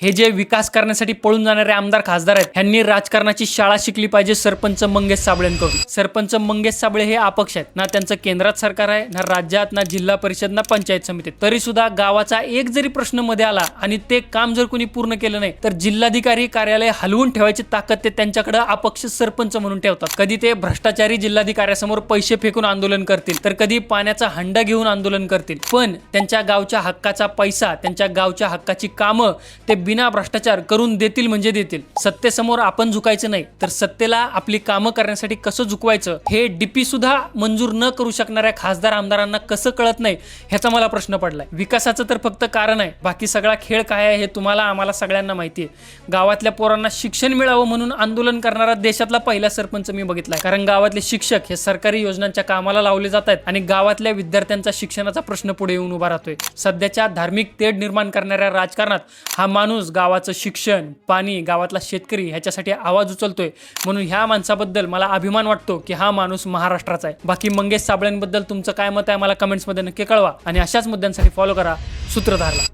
हे जे विकास करण्यासाठी पळून जाणारे आमदार खासदार आहेत, ह्यांनी राजकारणाची शाळा शिकली पाहिजे सरपंच मंगेश साबळेंकडून. सरपंच मंगेश साबळे हे अपक्ष आहेत ना, त्यांचं केंद्रात सरकार आहे ना, राज्यात ना, जिल्हा परिषद ना, पंचायत समितीत. तरी सुद्धा गावाचा एक जरी प्रश्न मध्ये आला आणि ते काम जर कोणी पूर्ण केलं नाही तर जिल्हाधिकारी कार्यालय हलवून ठेवायची ताकद ते त्यांच्याकडे अपक्ष सरपंच म्हणून ठेवतात. कधी ते भ्रष्टाचारी जिल्हाधिकाऱ्यासमोर पैसे फेकून आंदोलन करतील, तर कधी पाण्याचा हंडा घेऊन आंदोलन करतील, पण त्यांच्या गावच्या हक्काचा पैसा, त्यांच्या गावच्या हक्काची कामं ते बिना भ्रष्टाचार करून देतील म्हणजे देतील. सत्तेसमोर आपण झुकायचं नाही, तर सत्तेला आपली कामं करण्यासाठी कसं झुकवायचं हे डीपी सुद्धा मंजूर न करू शकणाऱ्या खासदार आमदारांना कसं कळत नाही, ह्याचा मला प्रश्न पडलाय. विकासाचं तर फक्त कारण आहे, बाकी सगळा खेळ काय आहे हे तुम्हाला आम्हाला सगळ्यांना माहिती आहे. गावातल्या पोरांना शिक्षण मिळावं म्हणून आंदोलन करणारा देशातला पहिला सरपंच मी बघितलाय. कारण गावातले शिक्षक हे सरकारी योजनांच्या कामाला लावले जात आहेत आणि गावातल्या विद्यार्थ्यांचा शिक्षणाचा प्रश्न पुढे येऊन उभा राहतोय. सध्याच्या धार्मिक तेढ निर्माण करणाऱ्या राजकारणात हा माणूस गावाचं शिक्षण, पाणी, गावातला शेतकरी ह्याच्यासाठी आवाज उचलतोय. म्हणून ह्या माणसाबद्दल मला अभिमान वाटतो की हा माणूस महाराष्ट्राचा आहे. बाकी मंगेश साबळेंबद्दल तुमचं काय मत आहे मला कमेंट्समध्ये नक्की कळवा आणि अशाच मुद्द्यांसाठी फॉलो करा सूत्रधारला.